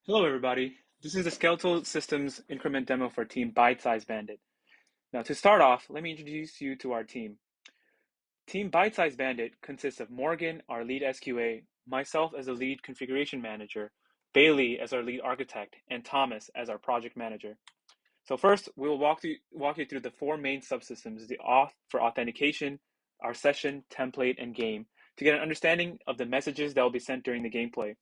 Hello, everybody. This is the Skeletal Systems Increment demo for Team ByteSizeBandit. Now, to start off, let me introduce you to our team. Team ByteSizeBandit consists of Morgan, our lead SQA, myself as the lead configuration manager, Bailey as our lead architect, and Thomas as our project manager. So first, we will walk you through the four main subsystems: the auth for authentication, our session, template, and game, to get an understanding of the messages that will be sent during the gameplay.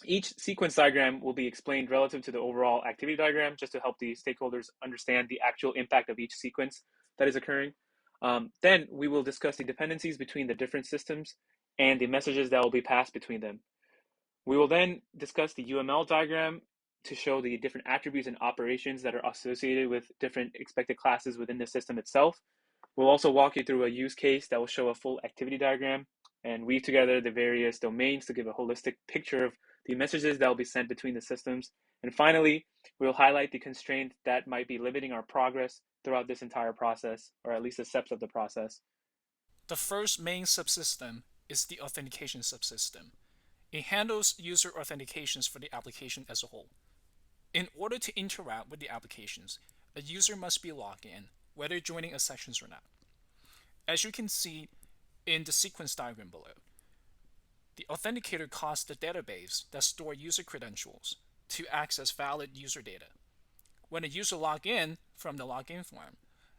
Each sequence diagram will be explained relative to the overall activity diagram just to help the stakeholders understand the actual impact of each sequence that is occurring. Then we will discuss the dependencies between the different systems and the messages that will be passed between them. We will then discuss the UML diagram to show the different attributes and operations that are associated with different expected classes within the system itself. We'll also walk you through a use case that will show a full activity diagram and weave together the various domains to give a holistic picture of the messages that will be sent between the systems. And finally, we'll highlight the constraint that might be limiting our progress throughout this entire process, or at least the steps of the process. The first main subsystem is the authentication subsystem. It handles user authentications for the application as a whole. In order to interact with the applications, a user must be logged in, whether joining a sessions or not. As you can see in the sequence diagram below, the authenticator calls the database that store user credentials to access valid user data. When a user logs in from the login form,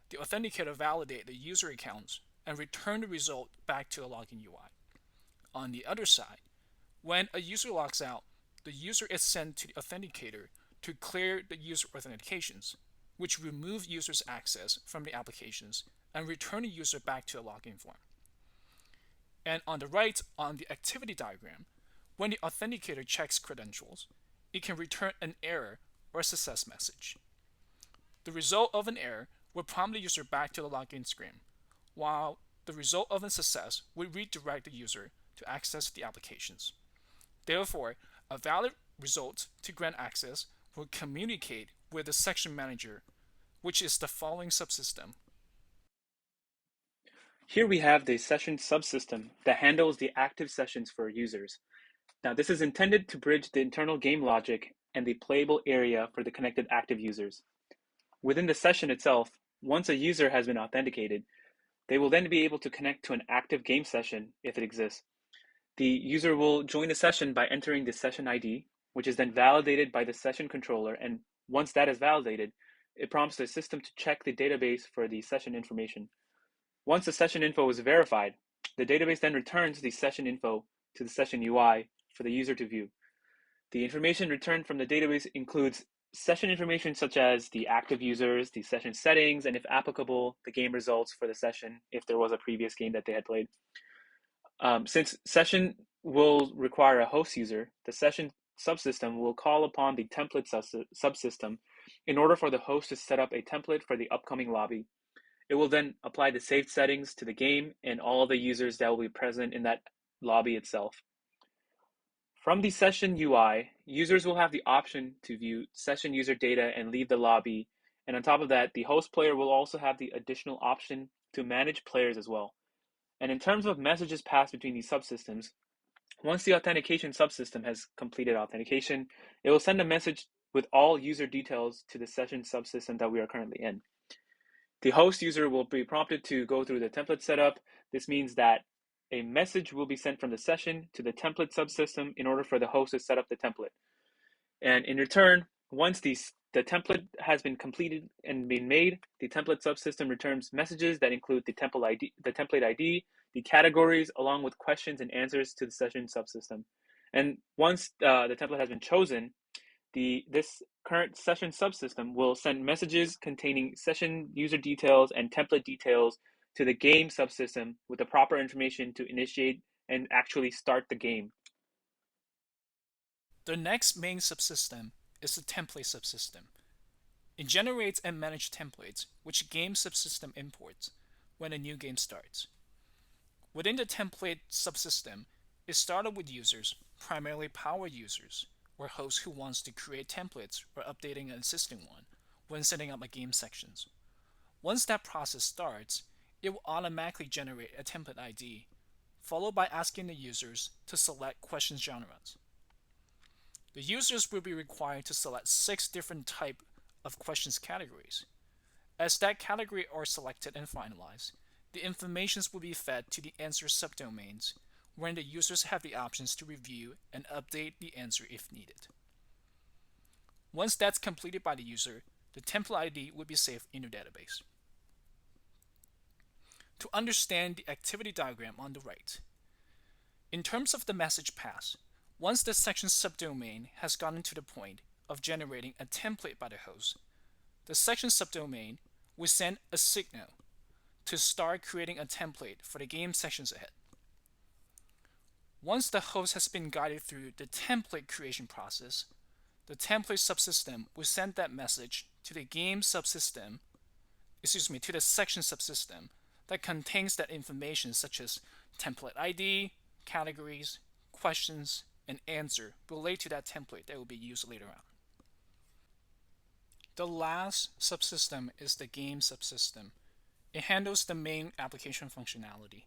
the authenticator validates the user accounts and return the result back to the login UI. On the other side, when a user logs out, the user is sent to the authenticator to clear the user authentications, which remove users' access from the applications and return the user back to a login form. And on the right, on the activity diagram, when the authenticator checks credentials, it can return an error or a success message. The result of an error will prompt the user back to the login screen, while the result of a success would redirect the user to access the applications. Therefore, a valid result to grant access will communicate with the section manager, which is the following subsystem. Here we have the session subsystem that handles the active sessions for users. Now, this is intended to bridge the internal game logic and the playable area for the connected active users. Within the session itself, once a user has been authenticated, they will then be able to connect to an active game session if it exists. The user will join the session by entering the session ID, which is then validated by the session controller, and once that is validated, it prompts the system to check the database for the session information. Once the session info is verified, the database then returns the session info to the session UI for the user to view. The information returned from the database includes session information such as the active users, the session settings, and if applicable, the game results for the session if there was a previous game that they had played. Since session will require a host user, the session subsystem will call upon the template subsystem in order for the host to set up a template for the upcoming lobby. It will then apply the saved settings to the game and all the users that will be present in that lobby itself. From the session UI, users will have the option to view session user data and leave the lobby. And on top of that, the host player will also have the additional option to manage players as well. And in terms of messages passed between these subsystems, once the authentication subsystem has completed authentication, it will send a message with all user details to the session subsystem that we are currently in. The host user will be prompted to go through the template setup. This means that a message will be sent from the session to the template subsystem in order for the host to set up the template. And in return, once the template has been completed and been made, the template subsystem returns messages that include the template ID, the categories, along with questions and answers to the session subsystem. And once the template has been chosen, this current session subsystem will send messages containing session user details and template details to the game subsystem with the proper information to initiate and actually start the game. The next main subsystem is the template subsystem. It generates and manages templates which game subsystem imports when a new game starts. Within the template subsystem, it started with users, primarily power users, or hosts who wants to create templates or updating an existing one when setting up a game sections. Once that process starts, it will automatically generate a template ID, followed by asking the users to select question genres. The users will be required to select 6 different type of questions categories. As that category are selected and finalized, the informations will be fed to the answer subdomains, wherein the users have the options to review and update the answer if needed. Once that's completed by the user, the template ID will be saved in your database. To understand the activity diagram on the right, in terms of the message pass, once the section subdomain has gotten to the point of generating a template by the host, the section subdomain will send a signal to start creating a template for the game sections ahead. Once the host has been guided through the template creation process, the template subsystem will send that message to the game subsystem, to the section subsystem that contains that information such as template ID, categories, questions, and answer relate to that template that will be used later on. The last subsystem is the game subsystem. It handles the main application functionality.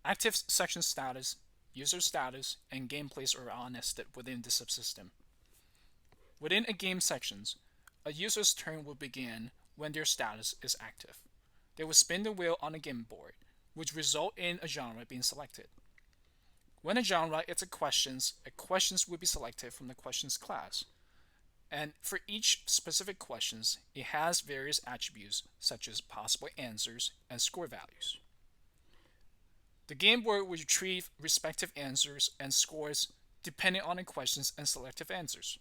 Active section status, user status, and gameplays are all nested within the subsystem. Within a game sections, a user's turn will begin when their status is active. They will spin the wheel on a game board, which result in a genre being selected. When a genre is a questions will be selected from the questions class. And for each specific questions, it has various attributes such as possible answers and score values. The game board will retrieve respective answers and scores depending on the questions and selective answers.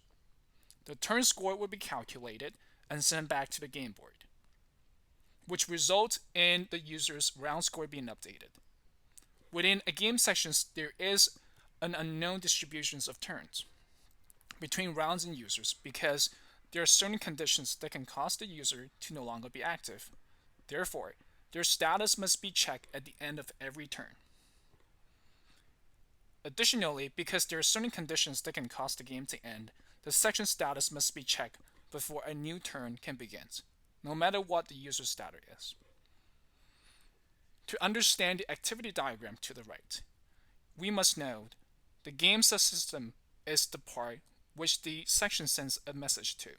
The turn score will be calculated and sent back to the game board, which results in the user's round score being updated. Within a game sections, there is an unknown distributions of turns between rounds and users because there are certain conditions that can cause the user to no longer be active. Therefore, their status must be checked at the end of every turn. Additionally, because there are certain conditions that can cause the game to end, the section status must be checked before a new turn can begin, no matter what the user's status is. To understand the activity diagram to the right, we must know the game subsystem is the part which the section sends a message to.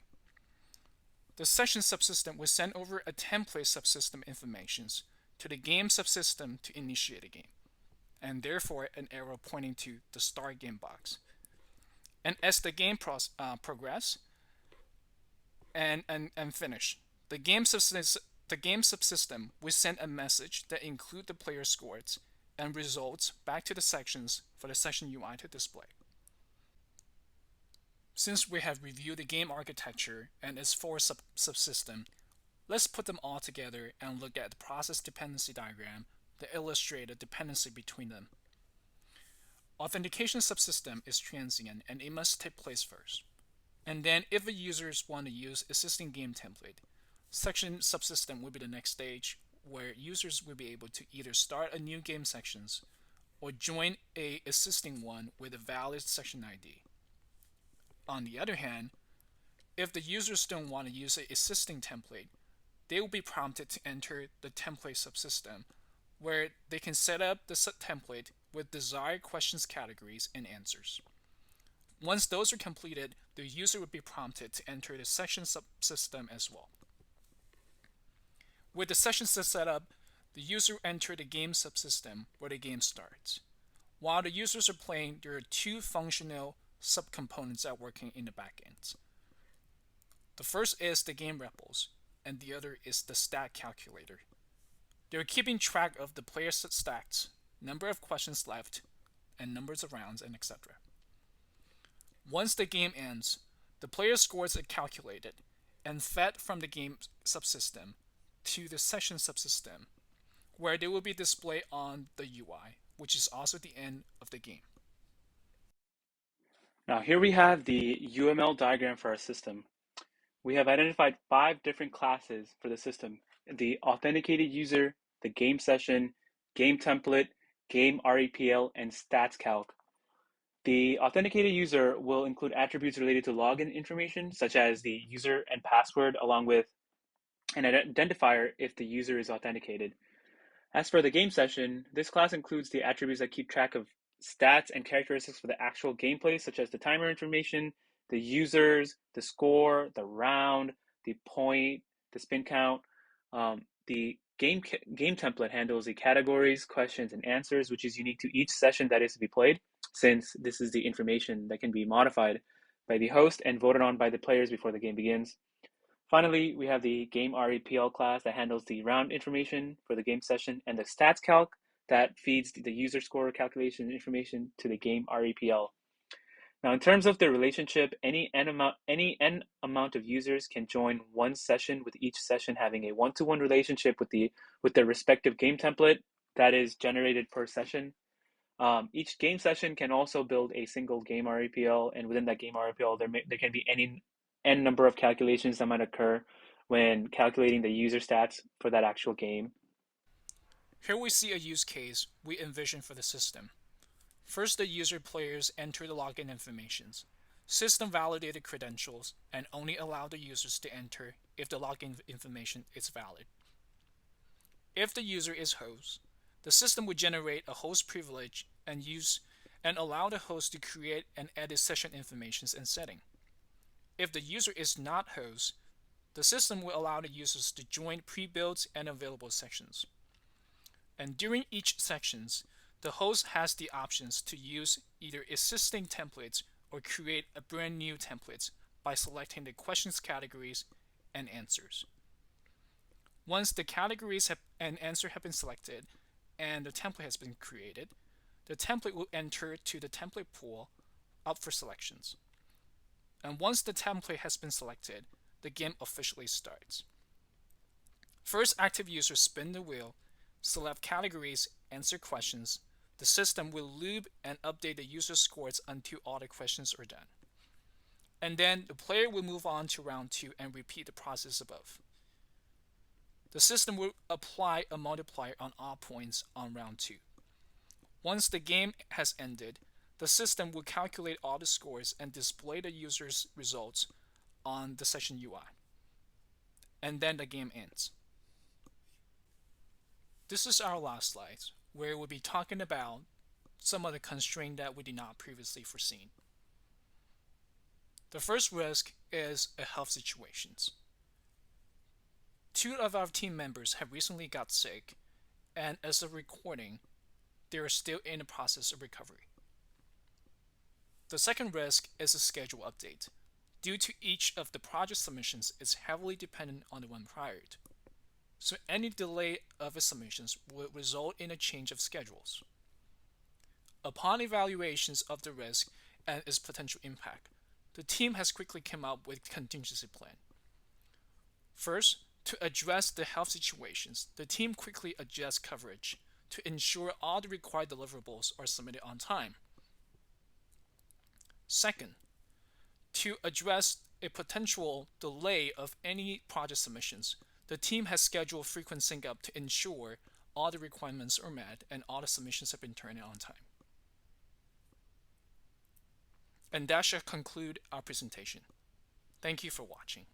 The section subsystem will send over a template subsystem information to the game subsystem to initiate a game, and therefore an arrow pointing to the start game box. And as the game progress and finish, the game subsystem will send a message that include the player scores and results back to the sections for the section UI to display. Since we have reviewed the game architecture and its 4 subsystems, let's put them all together and look at the process dependency diagram that illustrates the dependency between them. Authentication subsystem is transient and it must take place first. And then if the users want to use existing game template, section subsystem will be the next stage where users will be able to either start a new game sections or join a existing one with a valid section ID. On the other hand, if the users don't want to use an existing template, they will be prompted to enter the template subsystem, where they can set up the template with desired questions categories and answers. Once those are completed, the user will be prompted to enter the section subsystem as well. With the section set up, the user will enter the game subsystem where the game starts. While the users are playing, there are 2 functional subcomponents that are working in the backend. The first is the game repos, and the other is the stat calculator. They're keeping track of the player's stats, number of questions left, and numbers of rounds, and etc. Once the game ends, the player's scores are calculated and fed from the game subsystem to the session subsystem, where they will be displayed on the UI, which is also the end of the game. Now here we have the UML diagram for our system. We have identified 5 different classes for the system: the authenticated user, the game session, game template, game REPL, and stats calc. The authenticated user will include attributes related to login information, such as the user and password, along with an identifier if the user is authenticated. As for the game session, this class includes the attributes that keep track of stats and characteristics for the actual gameplay, such as the timer information, the users, the score, the round, the point, the spin count. The game template handles the categories, questions, and answers, which is unique to each session that is to be played, since this is the information that can be modified by the host and voted on by the players before the game begins. Finally, we have the game REPL class that handles the round information for the game session and the stats calc that feeds the user score calculation information to the game REPL. Now, in terms of the relationship, any n amount of users can join one session, with each session having a one-to-one relationship with their respective game template that is generated per session. Each game session can also build a single game REPL, and within that game REPL, there can be any n number of calculations that might occur when calculating the user stats for that actual game. Here we see a use case we envision for the system. First, the user players enter the login informations, system validated credentials, and only allow the users to enter if the login information is valid. If the user is host, the system would generate a host privilege and allow the host to create and edit session information and setting. If the user is not host, the system will allow the users to join pre-built and available sections. And during each sections, the host has the options to use either existing templates or create a brand new template by selecting the questions categories and answers. Once the categories and answer have been selected and the template has been created, the template will enter to the template pool up for selections. And once the template has been selected, the game officially starts. First, active users spin the wheel, select categories, answer questions. The system will loop and update the user scores until all the questions are done. And then the player will move on to round 2 and repeat the process above. The system will apply a multiplier on all points on round 2. Once the game has ended, the system will calculate all the scores and display the user's results on the session UI. And then the game ends. This is our last slide, where we'll be talking about some of the constraints that we did not previously foreseen. The first risk is a health situations. 2 of our team members have recently got sick, and as of recording, they are still in the process of recovery. The second risk is a schedule update, due to each of the project submissions is heavily dependent on the one prior. So any delay of its submissions will result in a change of schedules. Upon evaluations of the risk and its potential impact, the team has quickly come up with a contingency plan. First, to address the health situations, the team quickly adjusts coverage to ensure all the required deliverables are submitted on time. Second, to address a potential delay of any project submissions, the team has scheduled frequent sync up to ensure all the requirements are met and all the submissions have been turned in on time. And that shall conclude our presentation. Thank you for watching.